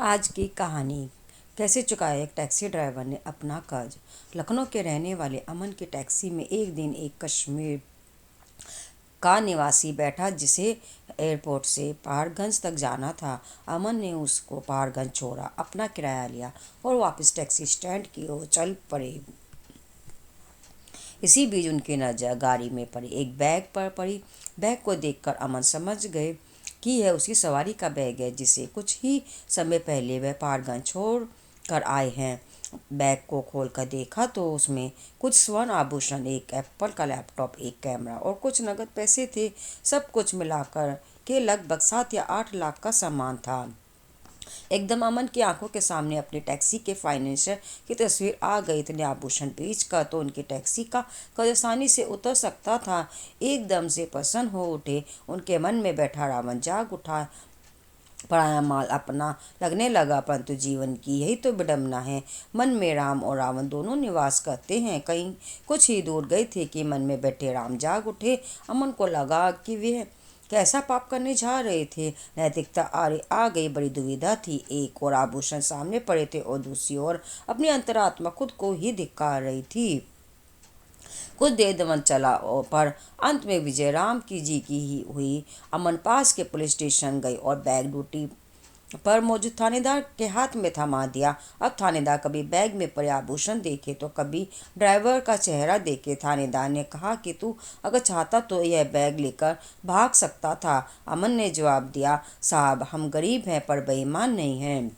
आज की कहानी। कैसे चुकाया एक टैक्सी ड्राइवर ने अपना कर्ज। लखनऊ के रहने वाले अमन की टैक्सी में एक दिन एक कश्मीर का निवासी बैठा जिसे एयरपोर्ट से पहाड़गंज तक जाना था। अमन ने उसको पहाड़गंज छोड़ा, अपना किराया लिया और वापस टैक्सी स्टैंड की ओर चल पड़े। इसी बीच उनकी नज़र गाड़ी में पड़ी एक बैग पर पड़ी। बैग को देखकर अमन समझ गए कि यह उसी सवारी का बैग है जिसे कुछ ही समय पहले वह पहाड़गंज छोड़ कर आए हैं। बैग को खोलकर देखा तो उसमें कुछ स्वर्ण आभूषण, एक एप्पल का लैपटॉप, एक कैमरा और कुछ नगद पैसे थे। सब कुछ मिलाकर के लगभग 7 या 8 लाख का सामान था। एकदम अमन की आंखों के सामने अपनी टैक्सी के फाइनेंसर की तस्वीर आ गई। इतने आभूषण बेचकर तो उनकी टैक्सी का कर्ज आसानी से उतर सकता था। एकदम से प्रसन्न हो उठे। उनके मन में बैठा रावण जाग उठा। पराया माल अपना लगने लगा, परंतु जीवन की यही तो विडंबना है। मन में राम और रावण दोनों निवास करते हैं। कहीं कुछ ही दूर गए थे कि मन में बैठे राम जाग उठे। अमन को लगा कि वे कैसा पाप करने जा रहे थे। नैतिकता आ गई, बड़ी दुविधा थी। एक और आभूषण सामने पड़े थे और दूसरी ओर अपनी अंतरात्मा खुद को ही धिक्कार रही थी। कुछ देर दमन चला और पर अंत में विजय राम की जी की ही हुई। अमन पास के पुलिस स्टेशन गई और बैग ड्यूटी पर मौजूद थानेदार के हाथ में थमा दिया। अब थानेदार कभी बैग में पड़े आभूषण देखे तो कभी ड्राइवर का चेहरा देखे। थानेदार ने कहा कि तू अगर चाहता तो यह बैग लेकर भाग सकता था। अमन ने जवाब दिया, साहब हम गरीब हैं पर बेईमान नहीं हैं।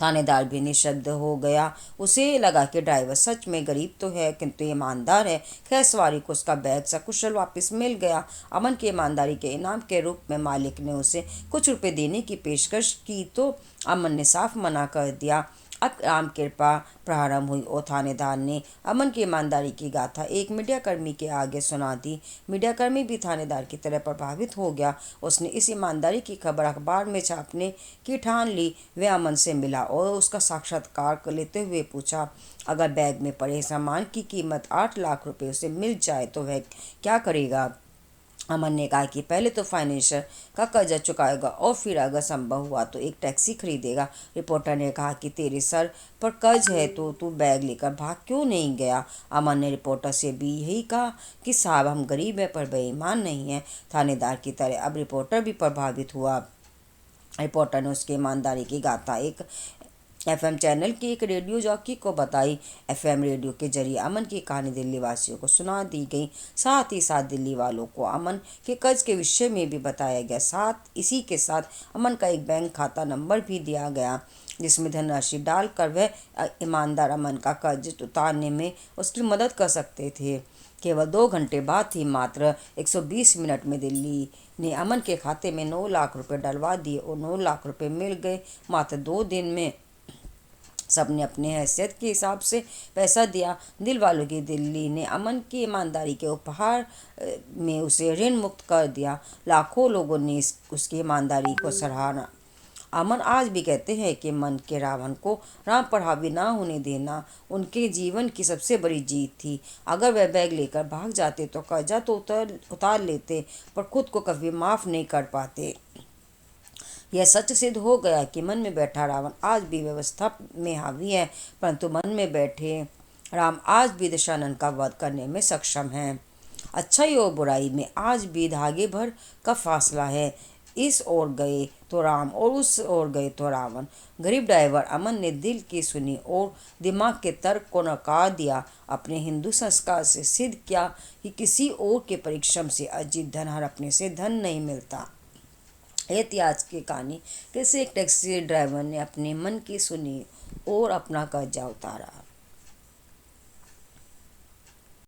थानेदार भी निशब्द हो गया। उसे लगा कि ड्राइवर सच में गरीब तो है किंतु ईमानदार है। खैर सवारी को उसका बैग सकुशल वापस मिल गया। अमन की ईमानदारी के इनाम के रूप में मालिक ने उसे कुछ रुपए देने की पेशकश की तो अमन ने साफ मना कर दिया। अब राम कृपा प्रारंभ हुई और थानेदार ने अमन की ईमानदारी की गाथा एक मीडियाकर्मी के आगे सुना दी। मीडियाकर्मी भी थानेदार की तरह प्रभावित हो गया। उसने इस ईमानदारी की खबर अखबार में छापने की ठान ली। वह अमन से मिला और उसका साक्षात्कार लेते हुए पूछा, अगर बैग में पड़े सामान की कीमत 8 लाख रुपए उसे मिल जाए तो वह क्या करेगा। अमन ने कहा कि पहले तो फाइनेंसर का कर्जा चुकाएगा और फिर अगर संभव हुआ तो एक टैक्सी खरीदेगा। रिपोर्टर ने कहा कि तेरे सर पर कर्ज है तो तू बैग लेकर भाग क्यों नहीं गया। अमन ने रिपोर्टर से भी यही कहा कि साहब हम गरीब हैं पर बेईमान नहीं हैं। थानेदार की तरह अब रिपोर्टर भी प्रभावित हुआ। रिपोर्टर ने उसकी ईमानदारी की गाथा एक एफएम चैनल की एक रेडियो जॉकी को बताई। एफएम रेडियो के जरिए अमन की कहानी दिल्ली वासियों को सुना दी गई। साथ ही साथ दिल्ली वालों को अमन के कर्ज के विषय में भी बताया गया। साथ इसी के साथ अमन का एक बैंक खाता नंबर भी दिया गया जिसमें धनराशि डालकर वह ईमानदार अमन का कर्ज उतारने में उसकी मदद कर सकते थे। केवल 2 घंटे बाद ही मात्र 120 मिनट में दिल्ली ने अमन के खाते में 9 लाख रुपए डलवा दिए और 9 लाख रुपए मिल गए। मात्र 2 दिन में सबने अपने हैसियत के हिसाब से पैसा दिया। दिल वालों की दिल्ली ने अमन की ईमानदारी के उपहार में उसे ऋण मुक्त कर दिया। लाखों लोगों ने उसकी ईमानदारी को सराहा। अमन आज भी कहते हैं कि मन के रावण को राम पर हावी ना होने देना उनके जीवन की सबसे बड़ी जीत थी। अगर वह बैग लेकर भाग जाते तो कर्जा तो उतार लेते पर खुद को कभी माफ नहीं कर पाते। यह सच सिद्ध हो गया कि मन में बैठा रावण आज भी व्यवस्था में हावी है, परंतु मन में बैठे राम आज भी दशानन का वध करने में सक्षम है। अच्छाई और बुराई में आज भी धागे भर का फासला है। इस ओर गए तो राम और उस ओर गए तो रावण। गरीब ड्राइवर अमन ने दिल की सुनी और दिमाग के तर्क को नकार दिया। अपने हिंदू संस्कार से सिद्ध किया कि किसी और के परिश्रम से अर्जित धन हड़पने से धन नहीं मिलता। ये थी आज की कहानी। कैसे एक टैक्सी ड्राइवर ने अपने मन की सुनी और अपना कर्जा उतारा।